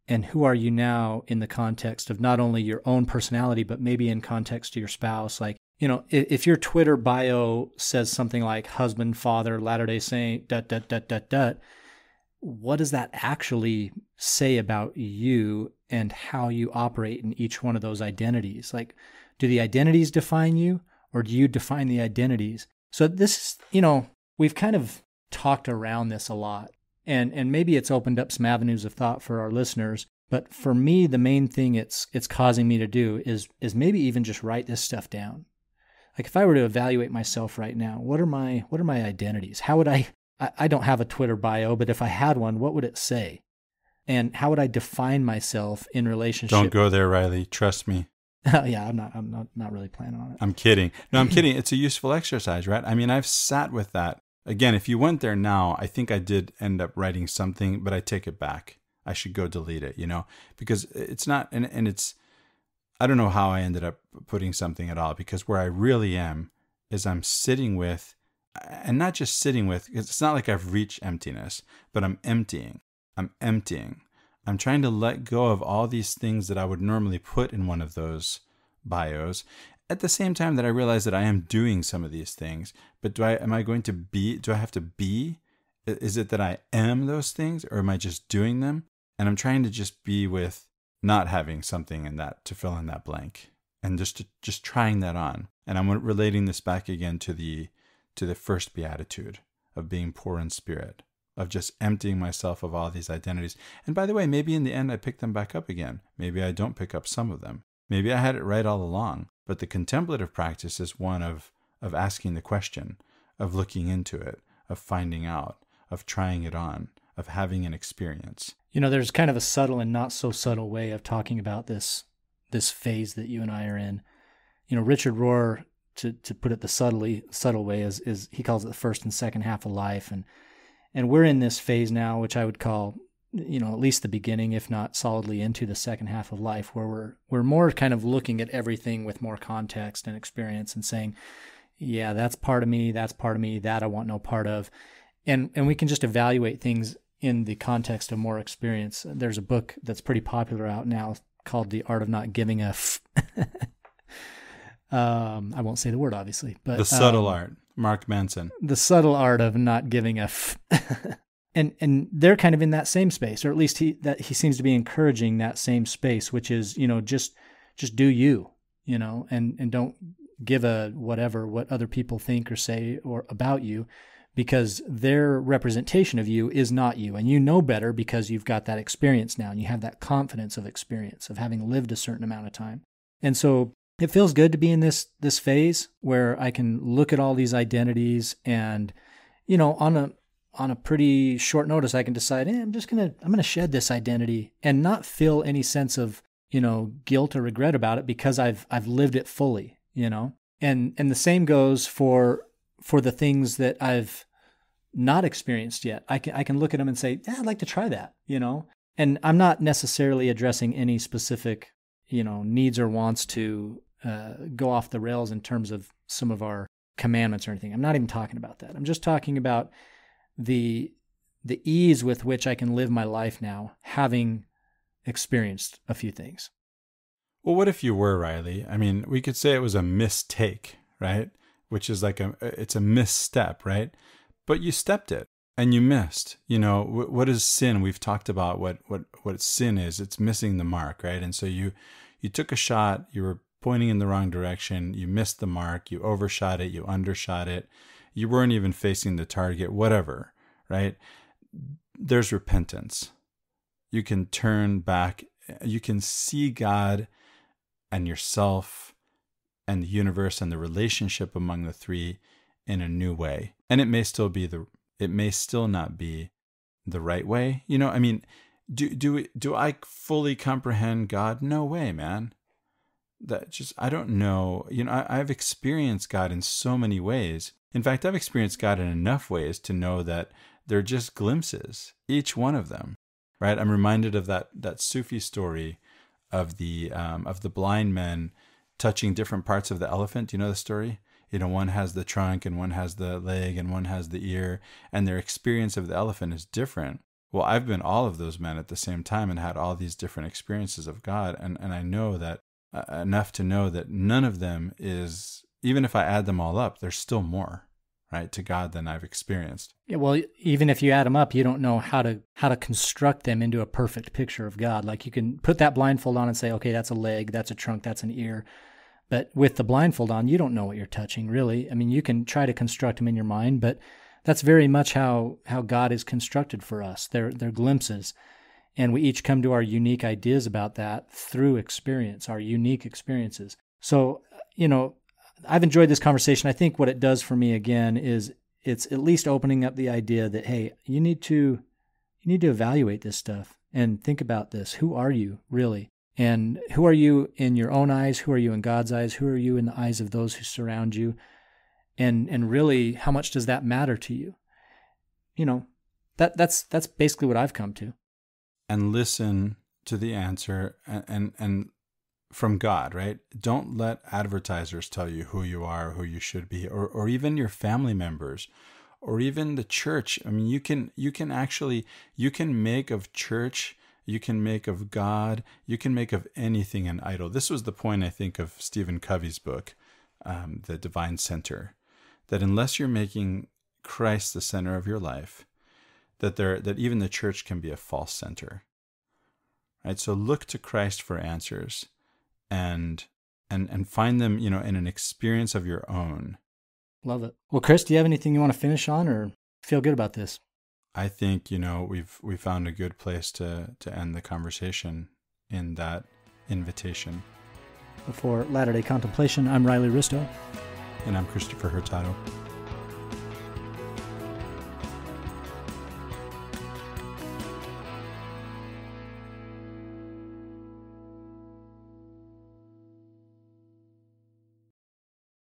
and who are you now in the context of not only your own personality but maybe in context to your spouse? Like, if your Twitter bio says something like husband, father, Latter-day Saint, ... what does that actually say about you and how you operate in each one of those identities? Like, do the identities define you, or do you define the identities? So this, we've kind of talked around this a lot, and maybe it's opened up some avenues of thought for our listeners. But for me, the main thing it's causing me to do is maybe even just write this stuff down. Like, if I were to evaluate myself right now, what are my identities? How would I don't have a Twitter bio, but if I had one, what would it say? And how would I define myself in relationship? Don't go there, Riley. Trust me. Yeah, I'm not really planning on it. I'm kidding. No, I'm kidding. It's a useful exercise, right? I mean, I've sat with that. Again, if you went there now, I think I did end up writing something, but I take it back. I should go delete it, because it's not, and it's, I don't know how I ended up putting something at all, because where I really am is I'm sitting with, and not just sitting with, because it's not like I've reached emptiness, but I'm emptying. I'm trying to let go of all these things that I would normally put in one of those bios. At the same time that I realize that I am doing some of these things, but do I have to be? Is it that I am those things, or am I just doing them? And I'm trying to just be with not having something in that to fill in that blank, and just trying that on. And I'm relating this back again to the first beatitude of being poor in spirit, of just emptying myself of all these identities. And by the way, maybe in the end I pick them back up again. Maybe I don't pick up some of them. Maybe I had it right all along. But the contemplative practice is one of asking the question, of looking into it, of finding out, of trying it on, of having an experience. There's kind of a subtle and not so subtle way of talking about this phase that you and I are in. Richard Rohr, to put it the subtle way, is he calls it the first and second half of life, and we're in this phase now, which I would call, at least the beginning, if not solidly into the second half of life, where we're more kind of looking at everything with more context and experience and saying, yeah, that's part of me, that I want no part of, and we can just evaluate things in the context of more experience. There's a book that's pretty popular out now called The Art of Not Giving a I won't say the word, obviously, but The Subtle Art, Mark Manson. The Subtle Art of Not Giving a and they're kind of in that same space, or at least he seems to be encouraging that same space, which is, just do you. and don't give a whatever what other people think or say or about you, because their representation of you is not you. And you know better because you've got that experience now, and you have that confidence of experience of having lived a certain amount of time. And so it feels good to be in this phase where I can look at all these identities and, on a pretty short notice, I can decide, I'm going to shed this identity and not feel any sense of, guilt or regret about it because I've lived it fully, and the same goes for the things that I've not experienced yet. I can look at them and say, I'd like to try that, and I'm not necessarily addressing any specific, needs or wants to go off the rails in terms of some of our commandments or anything. I'm not even talking about that. I'm just talking about the ease with which I can live my life now, having experienced a few things. Well, what if you were, Riley? I mean, we could say it was a mistake, right? Which is like it's a misstep, right? But you stepped it and you missed. What is sin? We've talked about what sin is. It's missing the mark, right? And so you took a shot, you were pointing in the wrong direction, you missed the mark, you overshot it, you undershot it, you weren't even facing the target, whatever, right? There's repentance. You can turn back, you can see God and yourself and the universe and the relationship among the three in a new way. And it may still not be the right way. Do I fully comprehend God? No way, man. I don't know. I've experienced God in so many ways. In fact, I've experienced God in enough ways to know that they're just glimpses, each one of them, right? I'm reminded of that Sufi story of the blind men touching different parts of the elephant. Do you know the story? One has the trunk and one has the leg and one has the ear, and their experience of the elephant is different. Well, I've been all of those men at the same time and had all these different experiences of God. And I know that enough to know that none of them is, even if I add them all up, there's still more, right, to God than I've experienced. Yeah, well, even if you add them up, you don't know how to construct them into a perfect picture of God. Like you can put that blindfold on and say, okay, that's a leg, that's a trunk, that's an ear. But with the blindfold on, you don't know what you're touching, really. I mean, you can try to construct them in your mind, but that's very much how God is constructed for us. They're glimpses. And we each come to our unique ideas about that through experience, our unique experiences. So, I've enjoyed this conversation. I think what it does for me, again, is it's at least opening up the idea that, hey, you need to evaluate this stuff and think about this. Who are you, really? And who are you in your own eyes? Who are you in God's eyes? Who are you in the eyes of those who surround you? And really, how much does that matter to you? That's basically what I've come to. And listen to the answer and from God, right? Don't let advertisers tell you who you are, who you should be, or even your family members, or even the church. I mean, you can make of church, you can make of God, you can make of anything an idol. This was the point, I think, of Stephen Covey's book, The Divine Center, that unless you're making Christ the center of your life, that even the church can be a false center. Right? So look to Christ for answers and find them, in an experience of your own. Love it. Well, Chris, do you have anything you want to finish on or feel good about this? I think, we found a good place to end the conversation in that invitation. For Latter-day Contemplation, I'm Riley Risto. And I'm Christopher Hurtado.